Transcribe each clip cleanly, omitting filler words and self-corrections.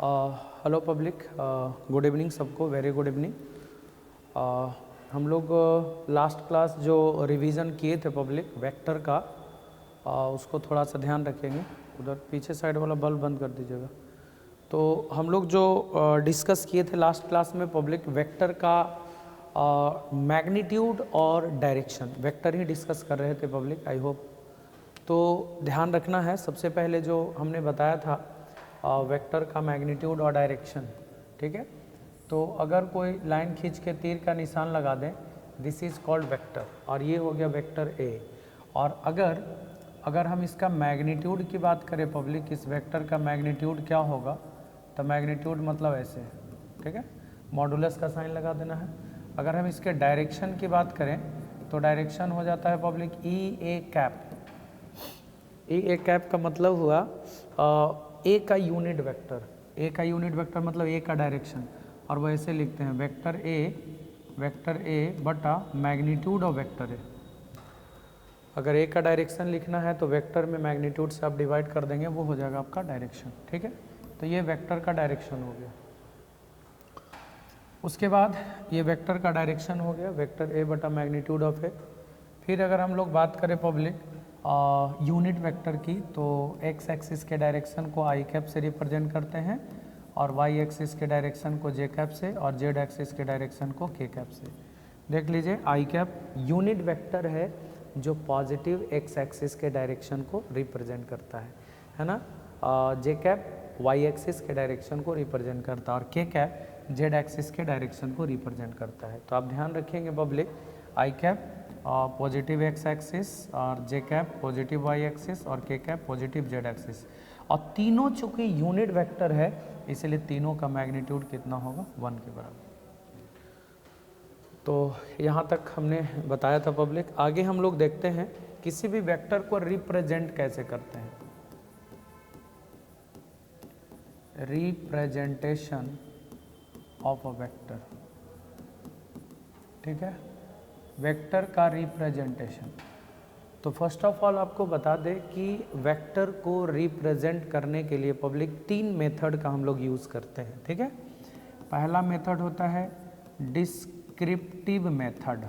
Hello public, good evening सबको, very good evening. हम लोग लास्ट क्लास जो रिवीजन किए थे पब्लिक वेक्टर का, उसको थोड़ा सा ध्यान रखेंगे। उधर पीछे साइड वाला बल्ब बंद कर दीजिएगा। तो हम लोग जो डिस्कस किए थे लास्ट क्लास में पब्लिक वेक्टर का मैग्नीट्यूड और डायरेक्शन, वेक्टर ही डिस्कस कर रहे थे पब्लिक। आई होप तो ध्यान रखना है। सबसे पहले जो हमने बताया था वेक्टर का मैग्नीट्यूड और डायरेक्शन, ठीक है। तो अगर कोई लाइन खींच के तीर का निशान लगा दें, दिस इज़ कॉल्ड वेक्टर, और ये हो गया वेक्टर ए। और अगर हम इसका मैग्नीट्यूड की बात करें पब्लिक, इस वेक्टर का मैग्नीट्यूड क्या होगा, तो मैग्नीट्यूड मतलब ऐसे, ठीक है, मॉडुलस का साइन लगा देना है। अगर हम इसके डायरेक्शन की बात करें तो डायरेक्शन हो जाता है public E A cap. E A cap का मतलब हुआ ए का यूनिट वेक्टर, ए का यूनिट वेक्टर मतलब ए का डायरेक्शन, और वो ऐसे लिखते हैं वेक्टर ए बटा मैग्नीट्यूड ऑफ वेक्टर ए। अगर ए का डायरेक्शन लिखना है तो वेक्टर में मैग्नीट्यूड से आप डिवाइड कर देंगे, वो हो जाएगा आपका डायरेक्शन, ठीक है। तो ये वेक्टर का डायरेक्शन हो गया। उसके बाद ये वेक्टर का डायरेक्शन हो गया, वेक्टर ए बटा मैग्नीट्यूड ऑफ ए। फिर अगर हम लोग बात करें पब्लिक यूनिट वेक्टर की, तो एक्स एक्सिस के डायरेक्शन को आई कैप से रिप्रेजेंट करते हैं, और वाई एक्सिस के डायरेक्शन को जे कैप से, और जेड एक्सिस के डायरेक्शन को के कैप से। देख लीजिए, आई कैप यूनिट वेक्टर है जो पॉजिटिव एक्स एक्सिस के डायरेक्शन को रिप्रेजेंट करता है ना। जे कैप वाई एक्सिस के डायरेक्शन को रिप्रेजेंट करता है, और के कैप जेड एक्सिस के डायरेक्शन को रिप्रेजेंट करता है। तो आप ध्यान रखेंगे पब्लिक, आई कैप पॉजिटिव एक्स एक्सिस, और जे कैप पॉजिटिव वाई एक्सिस, और के कैप पॉजिटिव जेड एक्सिस। और तीनों चूंकि यूनिट वेक्टर है, इसलिए तीनों का मैग्नीट्यूड कितना होगा, 1 के बराबर। तो यहाँ तक हमने बताया था पब्लिक। आगे हम लोग देखते हैं किसी भी वेक्टर को रिप्रेजेंट कैसे करते हैं। रिप्रेजेंटेशन ऑफ अ वेक्टर, ठीक है, वेक्टर का रिप्रेजेंटेशन। तो फर्स्ट ऑफ ऑल आपको बता दें कि वेक्टर को रिप्रेजेंट करने के लिए पब्लिक 3 मेथड का हम लोग यूज़ करते हैं, ठीक है। पहला मेथड होता है डिस्क्रिप्टिव मेथड,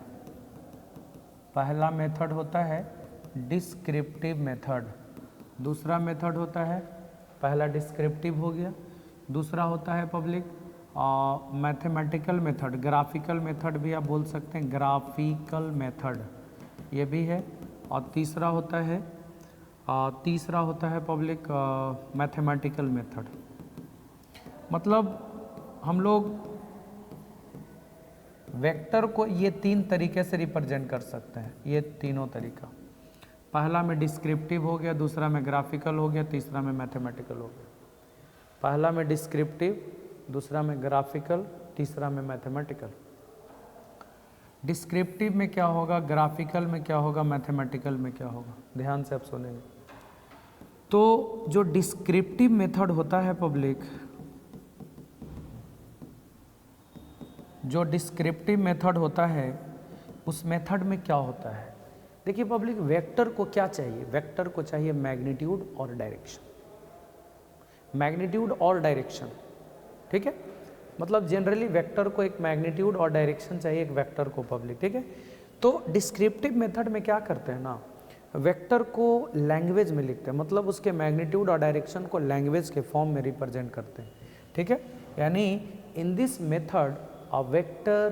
पहला मेथड होता है डिस्क्रिप्टिव मेथड। दूसरा मेथड होता है, पहला डिस्क्रिप्टिव हो गया, दूसरा होता है public mathematical method, graphical method भी आप बोल सकते हैं, ग्राफिकल मेथड ये भी है। और तीसरा होता है पब्लिक मैथमेटिकल मेथड। मतलब हम लोग वेक्टर को ये 3 तरीके से रिप्रेजेंट कर सकते हैं, ये तीनों तरीका। पहला में डिस्क्रिप्टिव हो गया, दूसरा में ग्राफिकल हो गया, तीसरा में मैथमेटिकल हो गया। पहला में डिस्क्रिप्टिव, दूसरा में ग्राफिकल, तीसरा में मैथमेटिकल। डिस्क्रिप्टिव में क्या होगा, ग्राफिकल में क्या होगा, मैथमेटिकल में क्या होगा, ध्यान से आप सुनेंगे। तो जो डिस्क्रिप्टिव मेथड होता है पब्लिक, जो डिस्क्रिप्टिव मेथड होता है, उस मेथड में क्या होता है, देखिए पब्लिक, वेक्टर को क्या चाहिए, वेक्टर को चाहिए मैग्नीट्यूड और डायरेक्शन, मैग्नीट्यूड और डायरेक्शन, ठीक है। मतलब जनरली वेक्टर को एक मैग्नीट्यूड और डायरेक्शन चाहिए एक वेक्टर को पब्लिक, ठीक है। तो डिस्क्रिप्टिव मेथड में क्या करते हैं ना, वेक्टर को लैंग्वेज में लिखते हैं, मतलब उसके मैग्नीट्यूड और डायरेक्शन को लैंग्वेज के फॉर्म में रिप्रेजेंट करते हैं, ठीक है। यानी इन this method a vector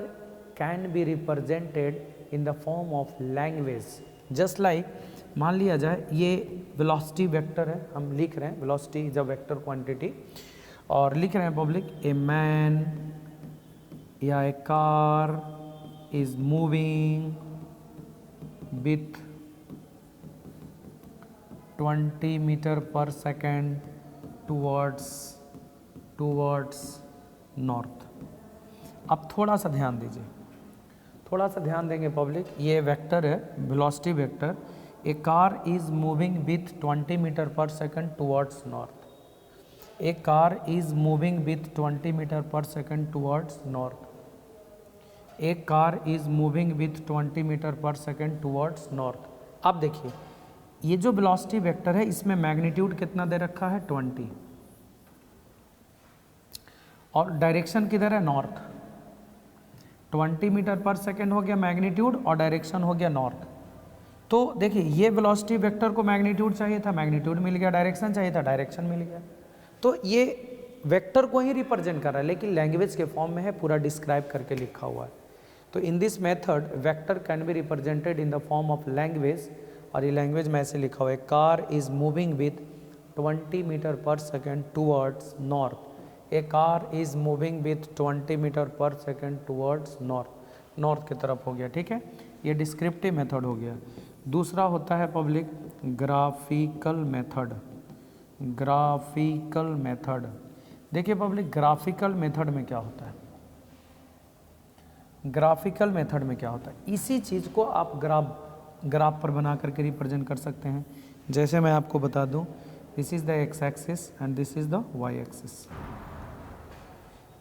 can be represented in the form of language. Just like मान लिया जाए ये वेलोसिटी वेक्टर है, हम लिख रहे हैं velocity is a vector quantity, और लिख रहे हैं पब्लिक ए मैन या a car is moving with 20 metre per second towards north. अब थोड़ा सा ध्यान दीजिए, थोड़ा सा ध्यान देंगे पब्लिक। ये वेक्टर है velocity vector, a car is moving with 20 metre per second towards north. A car is moving with 20 metre per second towards north. A car is moving with 20 metre per second towards north. अब देखिए, ये जो velocity vector है, इसमें magnitude कितना दे रखा है, 20। और डायरेक्शन किधर है, नॉर्थ। 20 मीटर पर सेकेंड हो गया मैग्नीट्यूड और डायरेक्शन हो गया नॉर्थ। तो देखिए ये वेलोसिटी वेक्टर को मैग्नीट्यूड चाहिए था, मैग्नीट्यूड मिल गया, डायरेक्शन चाहिए था, डायरेक्शन मिल गया। तो ये वेक्टर को ही रिप्रेजेंट कर रहा है, लेकिन लैंग्वेज के फॉर्म में है, पूरा डिस्क्राइब करके लिखा हुआ है। तो in this method vector can be represented in the form of language, और ये लैंग्वेज में ऐसे लिखा हुआ है, car is moving with 20 metre per second towards north. A car is moving with 20 metre per second towards north, north की तरफ हो गया, ठीक है। ये डिस्क्रिप्टिव मेथड हो गया। दूसरा होता है public graphical method. Graphical method, देखिए पब्लिक ग्राफिकल मेथड में क्या होता है, ग्राफिकल मेथड में क्या होता है, इसी चीज़ को आप ग्राफ पर बना करके रिप्रेजेंट कर सकते हैं। जैसे मैं आपको बता दूं, this is the X axis and this is the Y axis.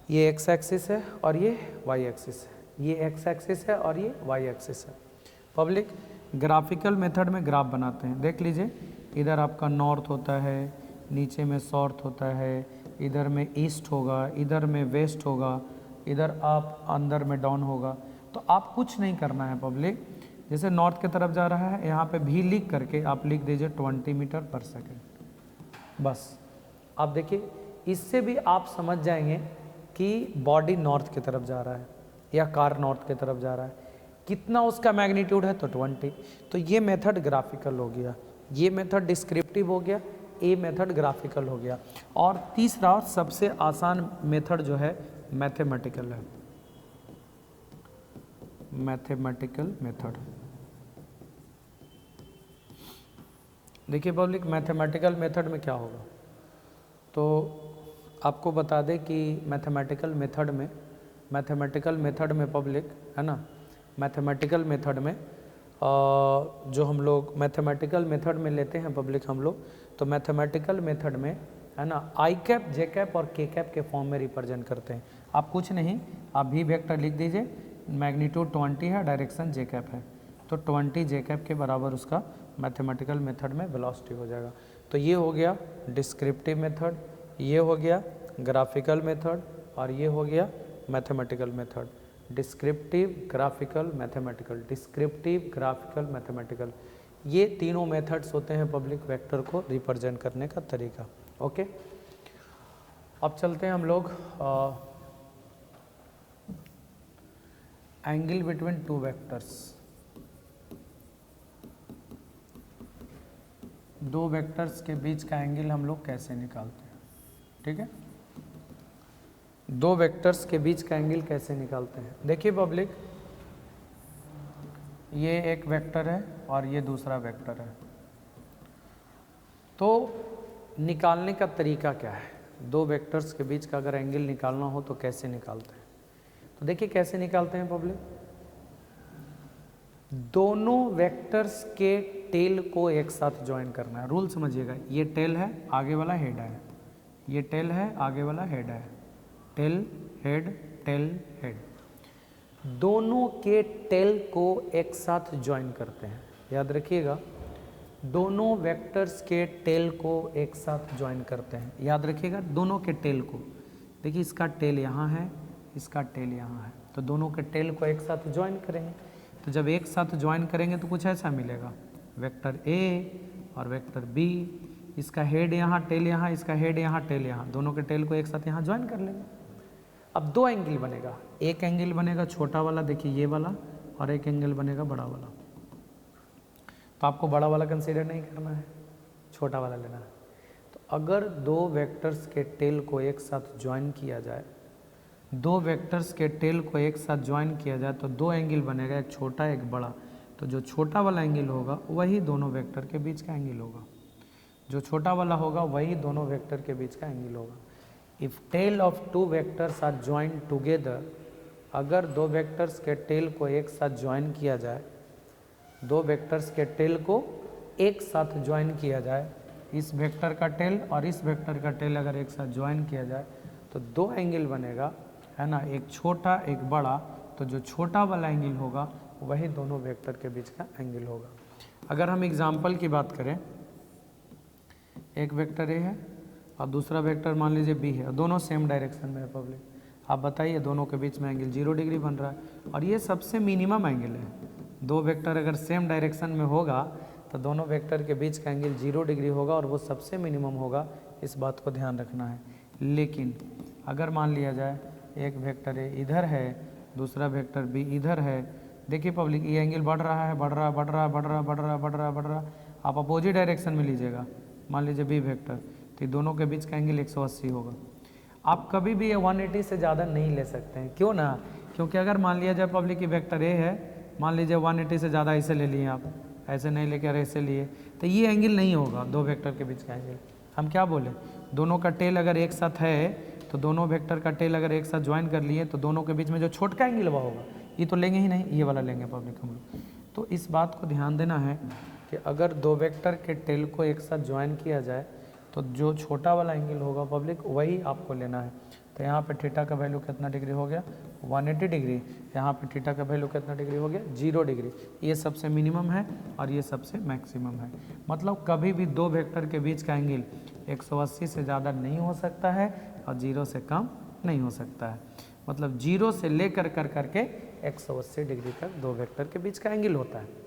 ये एक्स एक्सिस है और ये वाई एक्सिस है, ये एक्स एक्सिस है और ये वाई एक्सिस है। पब्लिक ग्राफिकल मेथड में ग्राफ बनाते हैं, देख लीजिए, इधर आपका नॉर्थ होता है, नीचे में साउथ होता है, इधर में ईस्ट होगा, इधर में वेस्ट होगा, इधर आप अंदर में डाउन होगा। तो आप कुछ नहीं करना है पब्लिक, जैसे नॉर्थ की तरफ जा रहा है, यहाँ पे भी लिख करके आप लिख दीजिए 20 मीटर पर सेकेंड, बस। आप देखिए इससे भी आप समझ जाएंगे कि बॉडी नॉर्थ की तरफ जा रहा है या कार नॉर्थ की तरफ जा रहा है, कितना उसका मैग्नीट्यूड है, तो 20। तो ये मेथड ग्राफिकल हो गया, ये मेथड डिस्क्रिप्टिव हो गया, ये मेथड ग्राफिकल हो गया। और तीसरा सबसे आसान मेथड जो है मैथमेटिकल है, मैथमेटिकल मेथड। देखिए पब्लिक मैथमेटिकल मेथड में क्या होगा, तो आपको बता दें कि मैथमेटिकल मेथड में पब्लिक है ना, मैथमेटिकल मेथड में जो हम लोग मैथमेटिकल मेथड में लेते हैं पब्लिक हम लोग, तो मैथमेटिकल मेथड में है ना आई कैप, जे कैप और के कैप के फॉर्म में रिप्रेजेंट करते हैं। आप कुछ नहीं, आप भी वेक्टर लिख दीजिए, मैग्नीट्यूड 20 है, डायरेक्शन जे कैप है, तो 20 जे कैप के बराबर उसका मैथमेटिकल मेथड में वेलोसिटी हो जाएगा। तो ये हो गया डिस्क्रिप्टिव मेथड, ये हो गया ग्राफिकल मेथड और ये हो गया mathematical method. Descriptive, graphical, mathematical, descriptive, graphical, mathematical, ये तीनों मेथड्स होते हैं पब्लिक वेक्टर को रिप्रेजेंट करने का तरीका। ओके, अब चलते हैं हम लोग एंगल बिटवीन टू वेक्टर्स। दो वेक्टर्स के बीच का एंगल हम लोग कैसे निकालते हैं, ठीक है। दो वेक्टर्स के बीच का एंगल कैसे निकालते हैं, देखिए पब्लिक, ये एक वेक्टर है और ये दूसरा वेक्टर है, तो निकालने का तरीका क्या है, दो वेक्टर्स के बीच का अगर एंगल निकालना हो तो कैसे निकालते हैं। तो देखिए कैसे निकालते हैं पब्लिक, दोनों वेक्टर्स के टेल को एक साथ ज्वाइन करना है। रूल समझिएगा, ये टेल है, आगे वाला हेड है, ये टेल है, आगे वाला हेड है, टेल हेड, टेल हेड, दोनों के टेल को एक साथ ज्वाइन करते हैं। याद रखिएगा, दोनों वेक्टर्स के टेल को एक साथ ज्वाइन करते हैं, याद रखिएगा दोनों के टेल को। देखिए इसका टेल यहाँ है, इसका टेल यहाँ है, तो दोनों के टेल को एक साथ ज्वाइन करेंगे। तो जब एक साथ ज्वाइन करेंगे तो कुछ ऐसा मिलेगा, वेक्टर ए और वेक्टर बी, इसका हेड यहाँ, टेल यहाँ, इसका हेड यहाँ, टेल यहाँ, दोनों के टेल को एक साथ यहाँ ज्वाइन कर लेंगे। अब दो एंगल बनेगा, एक एंगल बनेगा छोटा वाला, देखिए ये वाला, और एक एंगल बनेगा बड़ा वाला। तो आपको बड़ा वाला कंसीडर नहीं करना है, छोटा वाला लेना है। तो अगर दो वेक्टर्स के टेल को एक साथ ज्वाइन किया जाए, दो वेक्टर्स के टेल को एक साथ ज्वाइन किया जाए तो दो एंगल बनेगा, एक छोटा एक बड़ा। तो जो छोटा वाला एंगल होगा वही दोनों वेक्टर के बीच का एंगल होगा, जो छोटा वाला होगा वही दोनों वेक्टर के बीच का एंगल होगा। If tail of two vectors are join together, अगर दो वेक्टर्स के टेल को एक साथ ज्वाइन किया जाए, दो वेक्टर्स के टेल को एक साथ ज्वाइन किया जाए, इस वेक्टर का टेल और इस वेक्टर का टेल अगर एक साथ ज्वाइन किया जाए तो दो एंगल बनेगा, है ना, एक छोटा एक बड़ा। तो जो छोटा वाला एंगल होगा वही दोनों वेक्टर के बीच का एंगल होगा। अगर हम एग्जाम्पल की बात करें, एक वेक्टर ए है और दूसरा वेक्टर मान लीजिए बी है, दोनों सेम डायरेक्शन में है पब्लिक, आप बताइए, दोनों के बीच में एंगल 0 डिग्री बन रहा है और ये सबसे मिनिमम एंगल है। दो वेक्टर अगर सेम डायरेक्शन में होगा तो दोनों वेक्टर के बीच का एंगल 0 डिग्री होगा और वो सबसे मिनिमम होगा, इस बात को ध्यान रखना है। लेकिन अगर मान लिया जाए एक वेक्टर ए इधर है, दूसरा वेक्टर बी इधर है, देखिए पब्लिक ये एंगल बढ़ रहा है, बढ़ रहा है, बढ़ रहा है, बढ़ रहा है, बढ़ रहा है, बढ़ रहा है, बढ़ रहा है। आप अपोजिट डायरेक्शन में लीजिएगा, मान लीजिए बी वेक्टर, तो दोनों के बीच का एंगल 180 होगा। आप कभी भी ये 180 से ज़्यादा नहीं ले सकते हैं, क्यों ना, क्योंकि अगर मान लिया जाए पब्लिक की वेक्टर ए है, मान लीजिए 180 से ज़्यादा ऐसे ले लिए आप, ऐसे नहीं लेके और ऐसे लिए, तो ये एंगल नहीं होगा दो वेक्टर के बीच का एंगल। हम क्या बोले, दोनों का टेल अगर एक साथ है तो दोनों वेक्टर का टेल अगर एक साथ ज्वाइन कर लिए तो दोनों के बीच में जो छोटका एंगल हुआ होगा, ये तो लेंगे ही नहीं, ये वाला लेंगे पब्लिक हम लोग। तो इस बात को ध्यान देना है कि अगर दो वेक्टर के टेल को एक साथ ज्वाइन किया जाए तो जो छोटा वाला एंगल होगा पब्लिक वही आपको लेना है। तो यहाँ पे थीटा का वैल्यू कितना डिग्री हो गया, 180 डिग्री। यहाँ पे थीटा का वैल्यू कितना डिग्री हो गया, 0 डिग्री। ये सबसे मिनिमम है और ये सबसे मैक्सिमम है। मतलब कभी भी दो वेक्टर के बीच का एंगल 180 से ज़्यादा नहीं हो सकता है और 0 से कम नहीं हो सकता है। मतलब 0 से लेकर कर करके 180 डिग्री तक दो वेक्टर के बीच का एंगल होता है।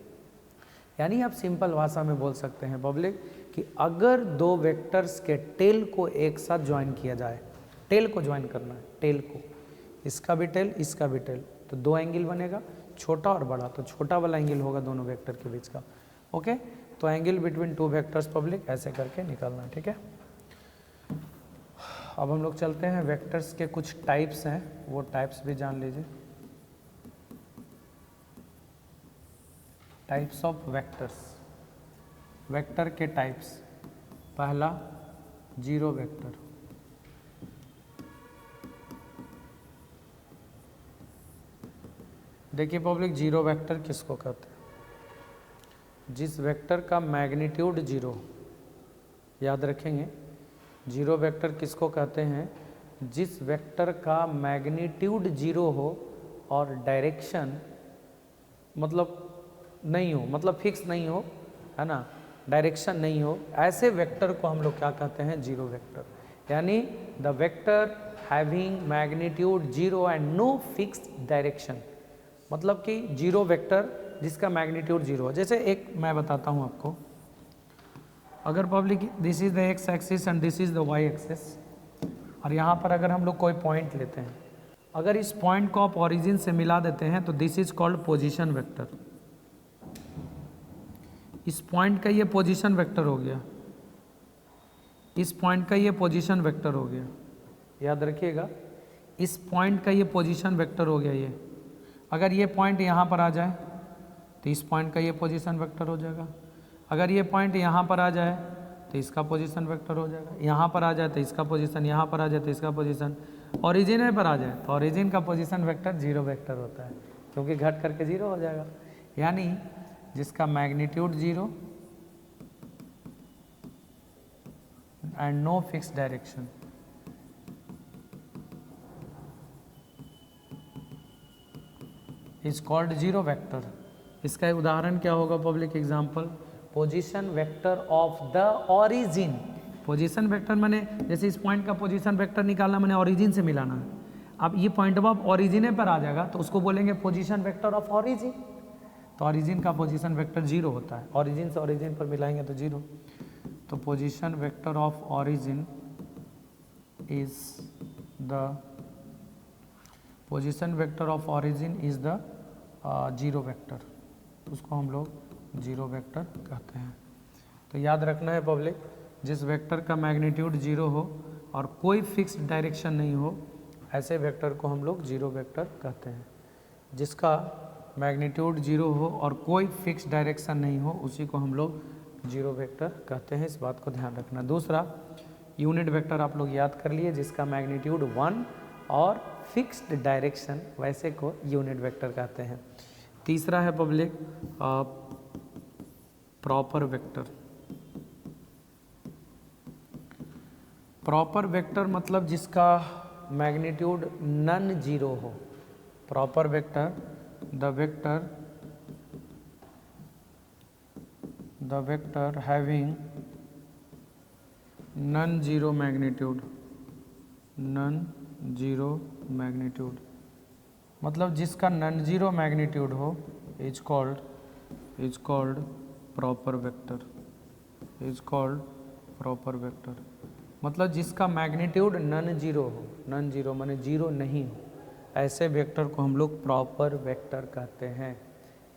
यानी आप सिंपल भाषा में बोल सकते हैं पब्लिक कि अगर दो वेक्टर्स के टेल को एक साथ ज्वाइन किया जाए, टेल को ज्वाइन करना है, टेल को, इसका भी टेल इसका भी टेल, तो दो एंगल बनेगा, छोटा और बड़ा, तो छोटा वाला एंगल होगा दोनों वेक्टर के बीच का। ओके, तो angle between two vectors public ऐसे करके निकालना है, ठीक है। अब हम लोग चलते हैं, वेक्टर्स के कुछ टाइप्स हैं, वो टाइप्स भी जान लीजिए। टाइप्स ऑफ वेक्टर्स, वेक्टर के टाइप्स। पहला जीरो वेक्टर, देखिए पब्लिक जीरो वेक्टर किसको कहते हैं, जिस वेक्टर का मैग्नीट्यूड जीरो, याद रखेंगे जीरो वेक्टर किसको कहते हैं, जिस वेक्टर का मैग्नीट्यूड जीरो हो और डायरेक्शन मतलब नहीं हो, मतलब फिक्स नहीं हो, है ना, डायरेक्शन नहीं हो, ऐसे वेक्टर को हम लोग क्या कहते हैं, जीरो वेक्टर। यानी the vector having magnitude zero and no fixed direction, मतलब कि जीरो वेक्टर जिसका मैग्नीट्यूड जीरो है। जैसे एक मैं बताता हूँ आपको, अगर public this is the X axis and this is the Y axis, और यहाँ पर अगर हम लोग कोई पॉइंट लेते हैं, अगर इस पॉइंट को आप ओरिजिन से मिला देते हैं तो this is called position vector. इस पॉइंट का ये पोजीशन वेक्टर हो गया, इस पॉइंट का ये पोजीशन वेक्टर हो गया, याद रखिएगा, इस पॉइंट का ये पोजीशन वेक्टर हो गया। ये अगर ये पॉइंट यहाँ पर आ जाए तो इस पॉइंट का ये पोजीशन वेक्टर हो जाएगा, अगर ये पॉइंट यहाँ पर आ जाए तो इसका पोजीशन वेक्टर हो जाएगा, यहाँ पर आ जाए तो इसका पोजीशन, यहाँ पर आ जाए तो इसका पोजीशन, ओरिजिन पर आ जाए तो ओरिजिन का पोजीशन वेक्टर जीरो वेक्टर होता है, क्योंकि घट करके जीरो हो जाएगा। यानी जिसका magnitude zero and no fix direction, is called zero vector. इसका उदाहरण क्या होगा public example, position vector of the origin. Position vector माने जैसे इस पॉइंट का पोजीशन वेक्टर निकालना मैंने ओरिजिन से मिलाना है। अब ये पॉइंट अब ओरिजिन पर आ जाएगा तो उसको बोलेंगे पोजीशन वेक्टर ऑफ ओरिजिन। तो ओरिजिन का पोजीशन वेक्टर जीरो होता है, ओरिजिन से ओरिजिन पर मिलाएंगे तो जीरो। तो position vector of origin is the position vector of origin is the zero vector, उसको हम लोग जीरो वेक्टर कहते हैं। तो याद रखना है पब्लिक, जिस वेक्टर का मैग्नीट्यूड जीरो हो और कोई फिक्स्ड डायरेक्शन नहीं हो, ऐसे वेक्टर को हम लोग जीरो वेक्टर कहते हैं। जिसका मैग्नीट्यूड जीरो हो और कोई फिक्स डायरेक्शन नहीं हो, उसी को हम लोग जीरो वेक्टर कहते हैं, इस बात को ध्यान रखना। दूसरा यूनिट वेक्टर आप लोग याद कर लिए, जिसका मैग्नीट्यूड 1 और फिक्स्ड डायरेक्शन, वैसे को यूनिट वेक्टर कहते हैं। तीसरा है public proper vector. Proper vector मतलब जिसका मैग्नीट्यूड नन जीरो हो। Proper vector the vector having non-zero magnitude, non-zero magnitude, मतलब जिसका नॉन जीरो मैग्नीट्यूड हो is called proper vector, is called proper vector. मतलब जिसका मैग्नीट्यूड नॉन जीरो हो, non zero माने जीरो नहीं हो, ऐसे वेक्टर को हम लोग प्रॉपर वेक्टर कहते हैं।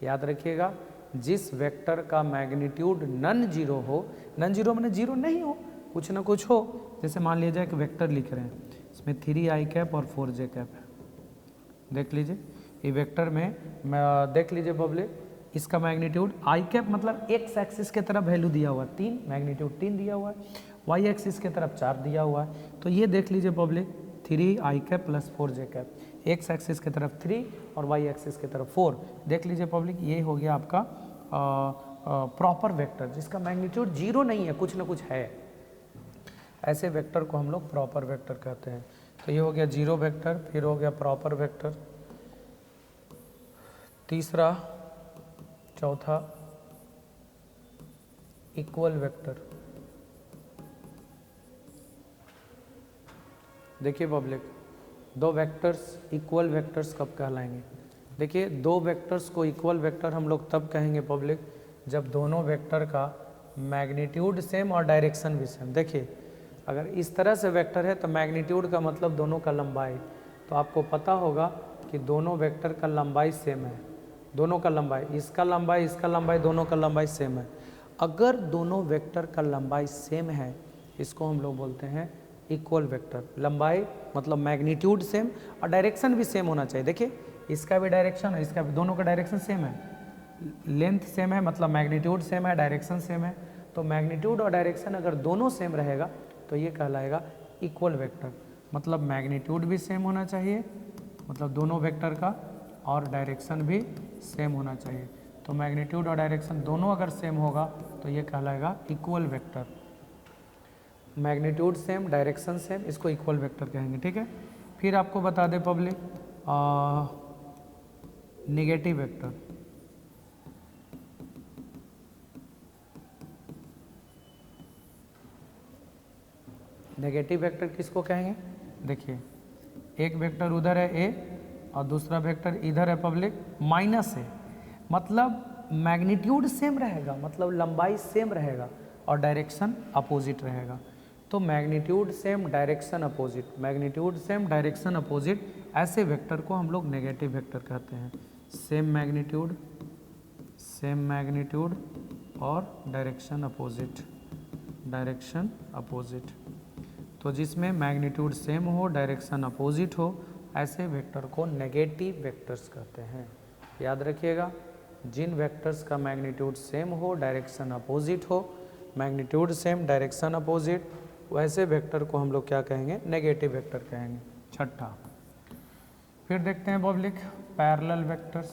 याद रखिएगा, जिस वेक्टर का मैग्नीट्यूड नॉन जीरो हो, नॉन जीरो माने जीरो नहीं हो, कुछ ना कुछ हो। जैसे मान लीजिए एक वेक्टर लिख रहे हैं, इसमें 3i कैप और 4j कैप है। देख लीजिए ये वेक्टर में देख लीजिए पब्लिक, इसका मैग्नीट्यूड आई कैप मतलब एक्स एक्सिस के तरफ वैल्यू दिया हुआ है 3, मैग्नीट्यूड 3 दिया हुआ है, वाई एक्सिस के तरफ 4 दिया हुआ है। तो ये देख लीजिए public 3i cap plus 4j cap, x axis की तरफ 3 और वाई एक्सिस की तरफ 4। देख लीजिए पब्लिक, ये हो गया आपका प्रॉपर वेक्टर जिसका मैग्नीट्यूड जीरो नहीं है, कुछ ना कुछ है। ऐसे वेक्टर को हम लोग प्रॉपर वेक्टर कहते हैं। तो ये हो गया जीरो वेक्टर, फिर हो गया प्रॉपर वेक्टर, तीसरा, चौथा इक्वल वेक्टर। देखिए पब्लिक, दो वेक्टर्स इक्वल वेक्टर्स कब कहलाएंगे? देखिए दो वेक्टर्स को इक्वल वेक्टर हम लोग तब कहेंगे पब्लिक जब दोनों वेक्टर का मैग्नीट्यूड सेम और डायरेक्शन भी सेम। देखिए अगर इस तरह से वेक्टर है तो मैग्नीट्यूड का मतलब दोनों का लंबाई, तो आपको पता होगा कि दोनों वेक्टर का लंबाई सेम है, दोनों का लंबाई, इसका लंबाई दोनों का लंबाई सेम है। अगर दोनों वेक्टर का लंबाई सेम है, इसको हम लोग बोलते हैं इक्वल वेक्टर। लंबाई मतलब मैग्नीट्यूड सेम और डायरेक्शन भी सेम होना चाहिए। देखिए इसका भी डायरेक्शन है, इसका भी, दोनों का डायरेक्शन सेम है, लेंथ सेम है, मतलब मैग्नीट्यूड सेम है, डायरेक्शन सेम है। तो मैग्नीट्यूड और डायरेक्शन अगर दोनों सेम रहेगा तो ये कहलाएगा इक्वल वेक्टर। मतलब मैग्नीट्यूड भी सेम होना चाहिए, मतलब दोनों वेक्टर का, और डायरेक्शन भी सेम होना चाहिए। तो मैग्नीट्यूड और डायरेक्शन दोनों अगर सेम होगा तो ये कहलाएगा equal vector. Magnitude same, direction same, इसको इक्वल वेक्टर कहेंगे। ठीक है, फिर आपको बता दें public negative vector. Negative vector किसको कहेंगे? देखिए एक वेक्टर उधर है ए और दूसरा वेक्टर इधर है पब्लिक माइनस ए, मतलब मैग्नीट्यूड सेम रहेगा, मतलब लंबाई सेम रहेगा और डायरेक्शन अपोजिट रहेगा। तो magnitude same direction opposite, magnitude same direction opposite, ऐसे वेक्टर को हम लोग नेगेटिव वेक्टर कहते हैं। सेम मैग्नीट्यूड और डायरेक्शन अपोजिट, डायरेक्शन अपोजिट। तो जिसमें मैग्नीट्यूड सेम हो, डायरेक्शन अपोजिट हो, ऐसे वेक्टर को नेगेटिव वेक्टर्स कहते हैं। याद रखिएगा, जिन वेक्टर्स का मैग्नीट्यूड सेम हो, डायरेक्शन अपोजिट हो, मैग्नीट्यूड सेम डायरेक्शन अपोजिट, वैसे वेक्टर को हम लोग क्या कहेंगे? नेगेटिव वेक्टर कहेंगे। छठा, फिर देखते हैं public parallel vectors.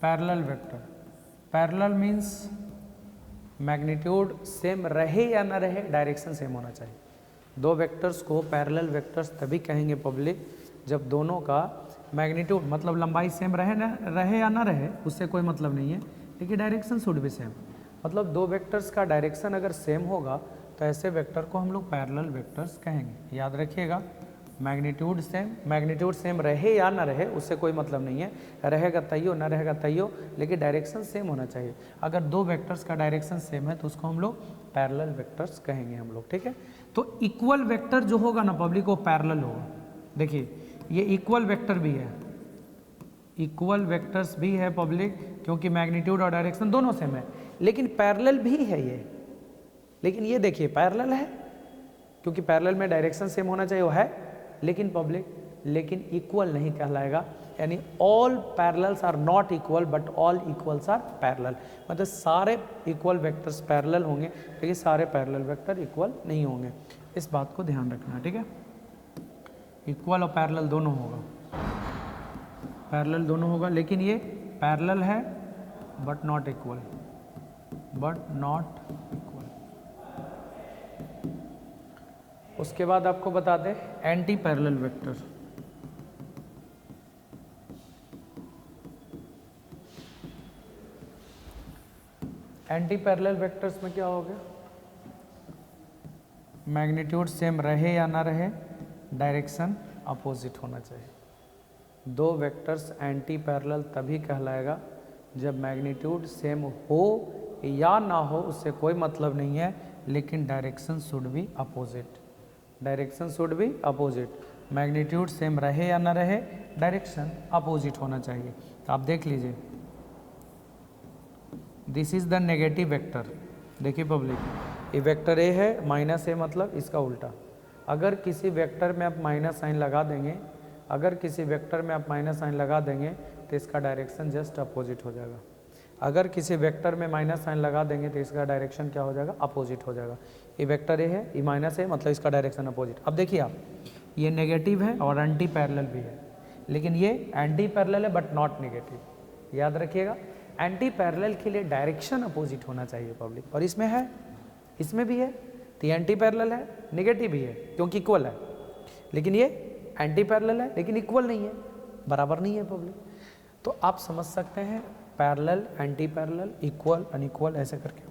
Parallel vector, parallel means magnitude same रहे या ना रहे, डायरेक्शन सेम होना चाहिए। दो वेक्टर्स को पैरेलल वेक्टर्स तभी कहेंगे पब्लिक जब दोनों का मैग्नीट्यूड मतलब लंबाई सेम रहे या ना रहे, उससे कोई मतलब नहीं है, लेकिन डायरेक्शन शुड भी सेम। मतलब दो वेक्टर्स का डायरेक्शन अगर सेम होगा तो ऐसे वेक्टर को हम लोग पैरेलल वेक्टर्स कहेंगे। याद रखिएगा, मैग्नीट्यूड सेम रहे या ना रहे उससे कोई मतलब नहीं है, रहेगा तैयो ना रहेगा तैयो, लेकिन डायरेक्शन सेम होना चाहिए। अगर दो वेक्टर्स का डायरेक्शन सेम है तो उसको हम लोग पैरेलल वेक्टर्स कहेंगे हम लोग। ठीक है, तो इक्वल वेक्टर जो होगा ना पब्लिक वो पैरेलल होगा। देखिए ये इक्वल वेक्टर भी है, इक्वल वेक्टर्स भी है पब्लिक, क्योंकि मैग्नीट्यूड और डायरेक्शन दोनों सेम है, लेकिन पैरेलल भी है ये। लेकिन ये देखिए पैरेलल है क्योंकि पैरेलल में डायरेक्शन सेम होना चाहिए, वो है, लेकिन पब्लिक लेकिन इक्वल नहीं कहलाएगा। यानी all parallels are not equal but all equals are parallel. मतलब सारे इक्वल वेक्टर्स पैरेलल होंगे लेकिन सारे पैरेलल वेक्टर इक्वल नहीं होंगे। इस बात को ध्यान रखना, ठीक है। इक्वल और पैरेलल दोनों होगा, पैरेलल दोनों होगा, लेकिन ये पैरेलल है but not equal, but not equal. उसके बाद आपको बता दें anti parallel vector. Anti parallel vectors में क्या हो गया? मैग्नीट्यूड सेम रहे या ना रहे, डायरेक्शन अपोजिट होना चाहिए। दो वेक्टर्स एंटी पैरेलल तभी कहलाएगा जब मैग्नीट्यूड सेम हो या ना हो, उससे कोई मतलब नहीं है, लेकिन direction should be opposite. Direction should be opposite. Magnitude same रहे या ना रहे, डायरेक्शन अपोजिट होना चाहिए। तो आप देख लीजिए, this is the negative vector. देखिए पब्लिक, ये वेक्टर ए है, माइनस ए मतलब इसका उल्टा। अगर किसी वेक्टर में आप माइनस साइन लगा देंगे, अगर किसी वेक्टर में आप माइनस साइन लगा देंगे तो इसका डायरेक्शन जस्ट अपोजिट हो जाएगा। अगर किसी वेक्टर में माइनस साइन लगा देंगे तो इसका डायरेक्शन क्या हो जाएगा, अपोजिट हो जाएगा। ये वेक्टर ए है, ये माइनस है, मतलब इसका डायरेक्शन अपोजिट। अब देखिए आप, ये नेगेटिव है और एंटी पैरेलल भी है, लेकिन ये एंटी पैरेलल है बट नॉट नेगेटिव। याद रखिएगा, एंटी पैरेलल के लिए डायरेक्शन अपोजिट होना चाहिए पब्लिक, और इसमें है, इसमें भी है। तो ये एंटी पैरेलल है, नेगेटिव भी है क्योंकि इक्वल है, लेकिन ये एंटी पैरेलल है लेकिन इक्वल नहीं है, बराबर नहीं है पब्लिक। तो आप समझ सकते हैं parallel, anti parallel, equal, unequal, ऐसे करके।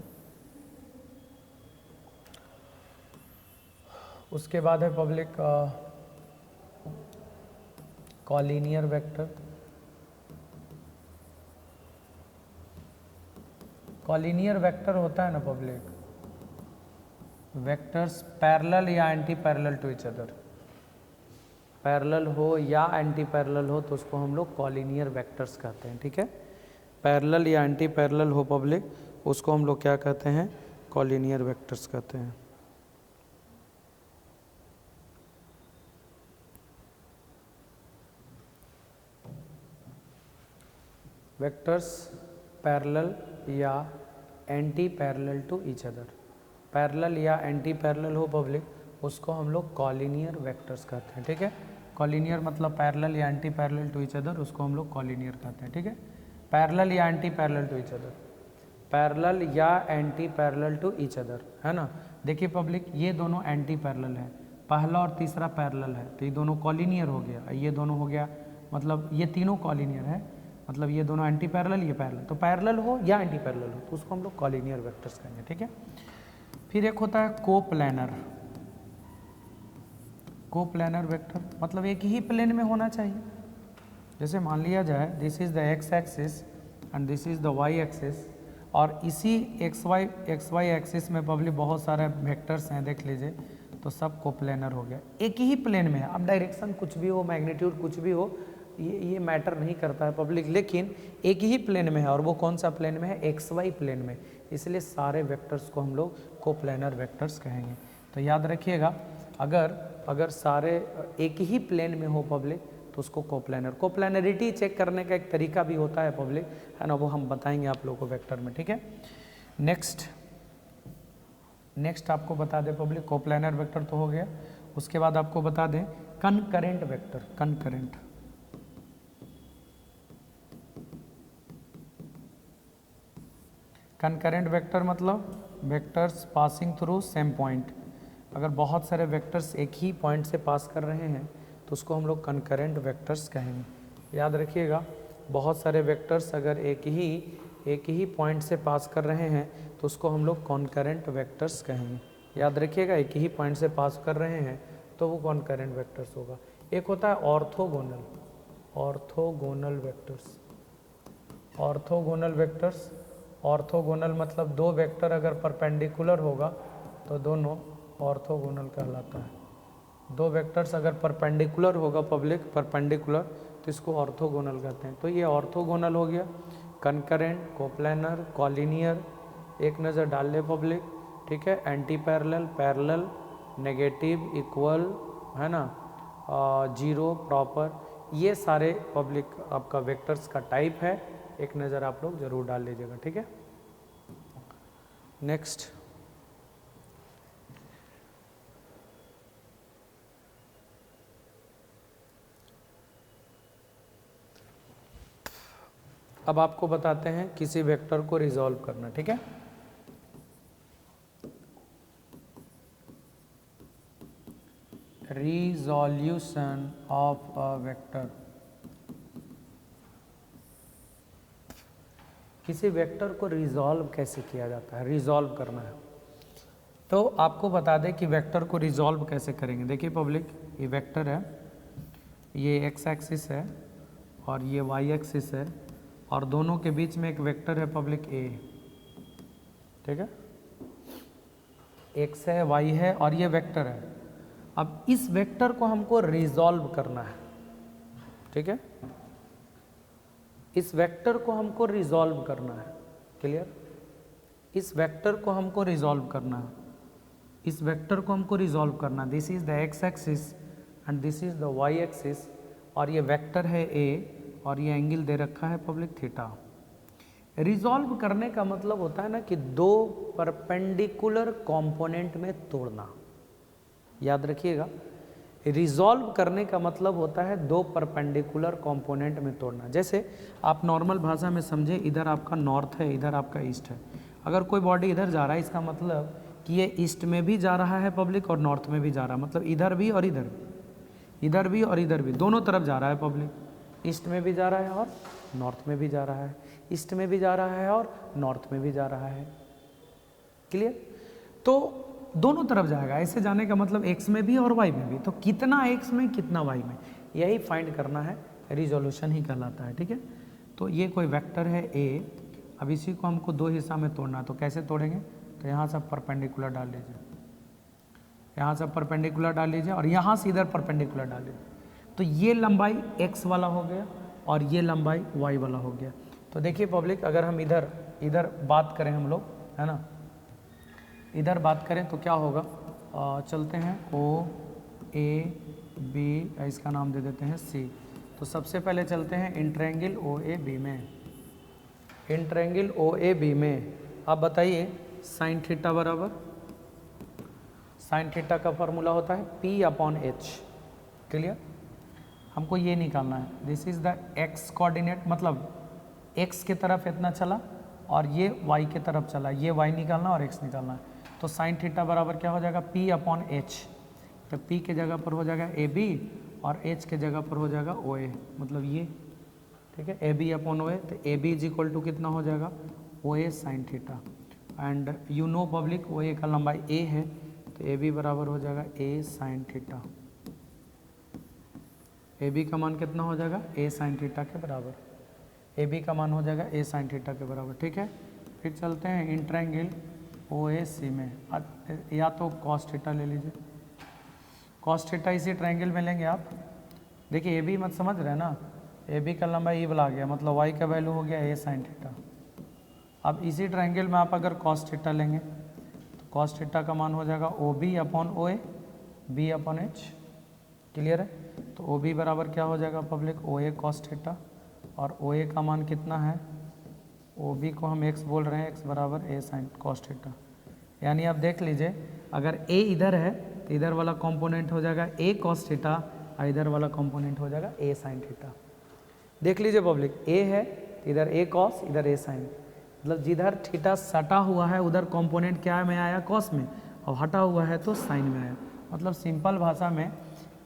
उसके बाद है public collinear vector. Collinear vector होता है ना पब्लिक, वेक्टर्स पैरेलल या anti parallel to each other. Parallel हो या एंटी पैरेलल हो तो उसको हम लोग कॉलिनियर वेक्टर्स कहते हैं, ठीक है। पैरेलल या एंटी पैरेलल हो पब्लिक, उसको हम लोग क्या कहते हैं, कॉलिनियर वेक्टर्स कहते हैं। वेक्टर्स पैरेलल या anti parallel to each other, parallel या एंटी पैरेलल हो पब्लिक, उसको हम लोग कॉलिनियर वेक्टर्स कहते हैं, ठीक है। कॉलिनियर मतलब पैरेलल या anti parallel to each other, उसको हम लोग कॉलिनियर कहते हैं, ठीक है। पैरेलल या anti parallel to each other, parallel या anti parallel to each other, है ना। देखिए पब्लिक, ये दोनों एंटी पैरेलल है, पहला और तीसरा पैरेलल है, तो ये दोनों कॉलिनियर हो गया। ये दोनों हो गया, मतलब ये तीनों कॉलिनियर है, मतलब ये दोनों एंटी पैरेलल, ये पैरेलल। तो पैरेलल हो या एंटी पैरेलल हो तो उसको हम लोग कॉलिनियर वेक्टर्स कहेंगे, ठीक है। फिर एक होता है कोप्लैनर। कोप्लैनर वेक्टर मतलब एक ही प्लेन में होना चाहिए। जैसे मान लिया जाए this is the X axis and this is the Y axis, और इसी एक्स वाई एक्सिस में पब्लिक बहुत सारे वेक्टर्स हैं, देख लीजिए, तो सब कोप्लैनर हो गया, एक ही प्लेन में है। अब डायरेक्शन कुछ भी हो, मैग्नीट्यूड कुछ भी हो, ये मैटर नहीं करता है पब्लिक, लेकिन एक ही प्लेन में है, और वो कौन सा प्लेन में है, एक्स वाई प्लेन में, इसलिए सारे वेक्टर्स को हम लोग कोप्लैनर वेक्टर्स कहेंगे। तो याद रखिएगा, अगर सारे एक ही प्लेन में हो पब्लिक तो उसको कोप्लैनर। कोप्लैनरिटी चेक करने का एक तरीका भी होता है पब्लिक, है ना, वो हम बताएंगे आप लोगों को वेक्टर में, ठीक है। नेक्स्ट आपको बता दें पब्लिक, कोप्लैनर वेक्टर तो हो गया। उसके बाद आपको बता दें कनकरेंट वेक्टर। कनकरेंट वेक्टर मतलब vectors passing through same point. अगर बहुत सारे वेक्टर्स एक ही पॉइंट से पास कर रहे हैं तो उसको हम लोग कनकरेंट वेक्टर्स कहेंगे। याद रखिएगा, बहुत सारे वेक्टर्स अगर एक ही पॉइंट से पास कर रहे हैं तो उसको हम लोग कॉन्करेंट वेक्टर्स कहेंगे। याद रखिएगा, एक ही पॉइंट से पास कर रहे हैं तो वो कॉन्करेंट वेक्टर्स होगा। एक होता है ऑर्थोगोनल वेक्टर्स। ऑर्थोगोनल मतलब दो वेक्टर अगर परपेंडिकुलर होगा तो दोनों ऑर्थोगोनल कहलाता है। दो वेक्टर्स अगर परपेंडिकुलर होगा पब्लिक, परपेंडिकुलर, तो इसको ऑर्थोगोनल कहते हैं। तो ये ऑर्थोगोनल हो गया, कनकरेंट, कोप्लैनर, कॉलिनियर। एक नज़र डाल ले पब्लिक, ठीक है। Anti parallel, parallel, negative, equal, है ना, जीरो, प्रॉपर, ये सारे पब्लिक आपका वेक्टर्स का टाइप है। एक नज़र आप लोग जरूर डाल लीजिएगा, ठीक है। नेक्स्ट, अब आपको बताते हैं किसी वेक्टर को रिजॉल्व करना, ठीक है। Resolution of a vector. किसी वेक्टर को रिजॉल्व कैसे किया जाता है, रिजॉल्व करना है। तो आपको बता दें कि वेक्टर को रिजॉल्व कैसे करेंगे। देखिए पब्लिक, ये वेक्टर है, ये एक्स एक्सिस है और ये वाई एक्सिस है, और दोनों के बीच में एक वेक्टर है पब्लिक ए, ठीक है, एक्स है वाई है और ये वेक्टर है। अब इस वेक्टर को हमको रिजॉल्व करना है, ठीक है, इस वेक्टर को हमको रिजॉल्व करना है, क्लियर, इस वेक्टर को हमको रिजॉल्व करना है, इस वेक्टर को हमको रिजॉल्व करना। This is the X axis and this is the Y axis, और ये वेक्टर है ए और ये एंगल दे रखा है पब्लिक थीटा। रिजॉल्व करने का मतलब होता है ना कि दो परपेंडिकुलर कंपोनेंट में तोड़ना, याद रखिएगा, रिजॉल्व करने का मतलब होता है दो परपेंडिकुलर कंपोनेंट में तोड़ना। जैसे आप नॉर्मल भाषा में समझे, इधर आपका नॉर्थ है, इधर आपका ईस्ट है, अगर कोई बॉडी इधर जा रहा है, इसका मतलब कि ये ईस्ट में भी जा रहा है पब्लिक और नॉर्थ में भी जा रहा है, मतलब इधर भी और इधर भी, इधर भी और इधर भी, दोनों तरफ जा रहा है पब्लिक, ईस्ट में भी जा रहा है और नॉर्थ में भी जा रहा है, ईस्ट में भी जा रहा है और नॉर्थ में भी जा रहा है, क्लियर। तो दोनों तरफ जाएगा, ऐसे जाने का मतलब एक्स में भी और वाई में भी, तो कितना एक्स में कितना वाई में, यही फाइंड करना है, रिजोल्यूशन ही कहलाता है, ठीक है। तो ये कोई वेक्टर है ए, अब इसी को हमको दो हिस्सा में तोड़ना है, तो कैसे तोड़ेंगे, तो यहाँ से परपेंडिकुलर डाल लीजिए, यहाँ से परपेंडिकुलर डाल लीजिए और यहाँ से इधर परपेंडिकुलर डाल लीजिए, तो ये लंबाई x वाला हो गया और ये लंबाई y वाला हो गया। तो देखिए पब्लिक, अगर हम इधर बात करें हम लोग, है ना, इधर बात करें तो क्या होगा, चलते हैं O A B, इसका नाम दे देते हैं C। तो सबसे पहले चलते हैं इंट्रायंगल OAB में, इंट्रायंगल OAB में आप बताइए साइन थीटा बराबर, साइन थीटा का फॉर्मूला होता है P/H, क्लियर। हमको ये निकालना है, this is the x coordinate, मतलब x के तरफ इतना चला और ये y के तरफ चला, ये y निकालना और x निकालना है। तो साइन थीटा बराबर क्या हो जाएगा, P/H, तो P के जगह पर हो जाएगा AB और H के जगह पर हो जाएगा OA, मतलब ये, ठीक है, AB/OA, तो AB इज इक्वल टू कितना हो जाएगा, OA sine theta, and you know public OA का लंबाई A है, तो AB बराबर हो जाएगा A साइन थीटा, AB का मान कितना हो जाएगा, A साइन थीटा के बराबर, AB का मान हो जाएगा A साइन थीटा के बराबर, ठीक है। फिर चलते हैं इंट्रायंगल OAC में, या तो कॉस थीटा ले लीजिए, कॉस थीटा इसी ट्रायंगल में लेंगे आप। देखिए AB मत समझ रहे हैं ना, AB का लंबाई ई वाला आ गया, मतलब y का वैल्यू हो गया A साइन थीटा। अब इसी ट्रायंगल में आप अगर कॉस थीटा लेंगे तो कॉस थीटा का मान हो जाएगा OB/OA B/H, क्लियर है। तो OB बराबर क्या हो जाएगा पब्लिक, OA कॉस थीटा, और OA का मान कितना है, OB को हम x बोल रहे हैं, x बराबर A साइन कॉस थीटा। यानी आप देख लीजिए, अगर A इधर है तो इधर वाला कंपोनेंट हो जाएगा A कॉस थीटा और इधर वाला कंपोनेंट हो जाएगा A साइन थीटा। देख लीजिए पब्लिक, A है तो इधर A कॉस, इधर A साइन, मतलब जिधर थीटा सटा हुआ है उधर कंपोनेंट क्या में आया, कॉस में, और हटा हुआ है तो साइन में आया। मतलब सिंपल भाषा में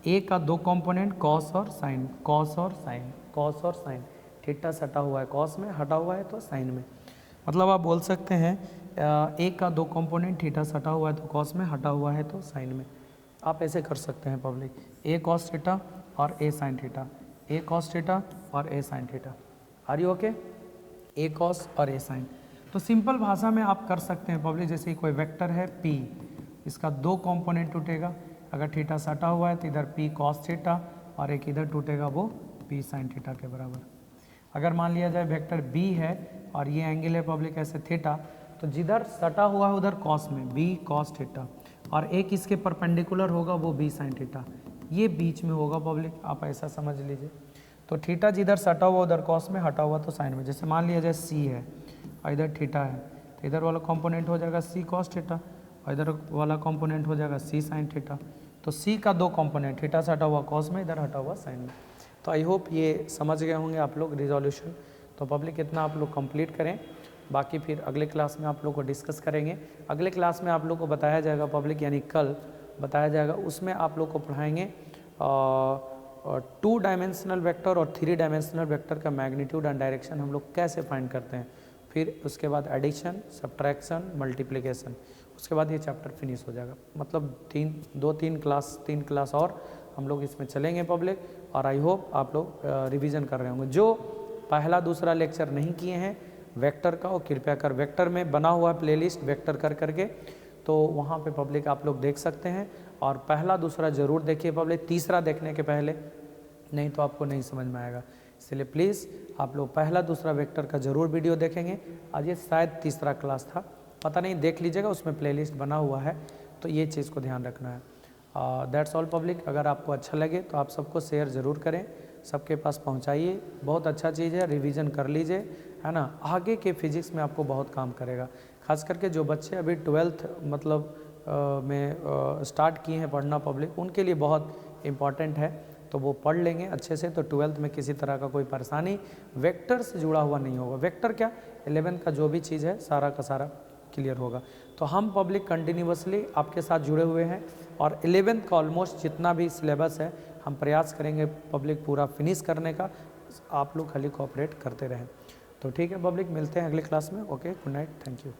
A का दो कंपोनेंट कॉस और साइन, कॉस और साइन, कॉस और साइन, थीटा सटा हुआ है कॉस में, हटा हुआ है तो साइन में। मतलब आप बोल सकते हैं A का दो कंपोनेंट, थीटा सटा हुआ है तो कॉस में, हटा हुआ है तो साइन में। आप ऐसे कर सकते हैं पब्लिक, A कॉस थीटा और A sine theta, A cos theta और A sine theta. Are you okay, A cos और A साइन। तो सिंपल भाषा में आप कर सकते हैं पब्लिक, जैसे कोई वेक्टर है P, इसका दो कंपोनेंट टूटेगा, अगर थीटा सटा हुआ है तो इधर P कॉस थीटा और एक इधर टूटेगा वो P साइन थीटा के बराबर। अगर मान लिया जाए वेक्टर B है और ये एंगल है पब्लिक ऐसे थीटा, तो जिधर सटा हुआ है उधर कॉस में B कॉस थीटा और एक इसके परपेंडिकुलर होगा वो B साइन थीटा, ये बीच में होगा पब्लिक, आप ऐसा समझ लीजिए। तो थीटा जिधर सटा हुआ उधर कॉस में, हटा हुआ तो साइन में। जैसे मान लिया जाए C है और इधर थीटा है, तो इधर वाला कंपोनेंट हो जाएगा C कॉस थीटा और इधर वाला कंपोनेंट हो जाएगा C साइन थीटा। तो C का दो कंपोनेंट, थीटा सटा हुआ कॉस में, इधर हटा हुआ साइन में। तो आई होप ये समझ गए होंगे आप लोग रिजोल्यूशन। तो पब्लिक इतना आप लोग कंप्लीट करें, बाकी फिर अगले क्लास में आप लोग को डिस्कस करेंगे। अगले क्लास में आप लोग को बताया जाएगा पब्लिक, यानी कल बताया जाएगा, उसमें आप लोग को पढ़ाएंगे 2 डायमेंशनल वेक्टर और 3 डायमेंशनल वेक्टर का मैग्नीट्यूड एंड डायरेक्शन हम लोग कैसे फाइंड करते हैं। फिर उसके बाद एडिशन, सब्ट्रैक्शन, मल्टीप्लिकेशन, उसके बाद ये चैप्टर फिनिश हो जाएगा। मतलब 3 क्लास और हम लोग इसमें चलेंगे पब्लिक, और आई होप आप लोग रिवीजन कर रहे होंगे। जो पहला दूसरा लेक्चर नहीं किए हैं वेक्टर का, वो कृपया कर, वेक्टर में बना हुआ है प्लेलिस्ट वेक्टर कर करके, तो वहाँ पे पब्लिक आप लोग देख सकते हैं। और पहला दूसरा ज़रूर देखिए पब्लिक, तीसरा देखने के पहले, नहीं तो आपको नहीं समझ में आएगा। इसलिए प्लीज़ आप लोग पहला दूसरा वेक्टर का ज़रूर वीडियो देखेंगे। आज ये शायद तीसरा क्लास था, पता नहीं, देख लीजिएगा, उसमें प्लेलिस्ट बना हुआ है, तो ये चीज़ को ध्यान रखना है। That's all public. अगर आपको अच्छा लगे तो आप सबको शेयर ज़रूर करें, सबके पास पहुंचाइए। बहुत अच्छा चीज़ है, रिवीजन कर लीजिए, है ना। आगे के फिजिक्स में आपको बहुत काम करेगा। खास करके जो बच्चे अभी 12th मतलब में स्टार्ट किए हैं पढ़ना पब्लिक, उनके लिए बहुत इम्पॉर्टेंट है, तो वो पढ़ लेंगे अच्छे से, तो 12th में किसी तरह का कोई परेशानी वेक्टर से जुड़ा हुआ नहीं होगा। वेक्टर क्या, 11th का जो भी चीज़ है सारा का सारा क्लियर होगा। तो हम पब्लिक कंटिन्यूसली आपके साथ जुड़े हुए हैं, और 11th का ऑलमोस्ट जितना भी सिलेबस है हम प्रयास करेंगे पब्लिक पूरा फिनिश करने का। आप लोग खाली कोऑपरेट करते रहें। तो ठीक है पब्लिक, मिलते हैं अगले क्लास में। Okay, good night, thank you.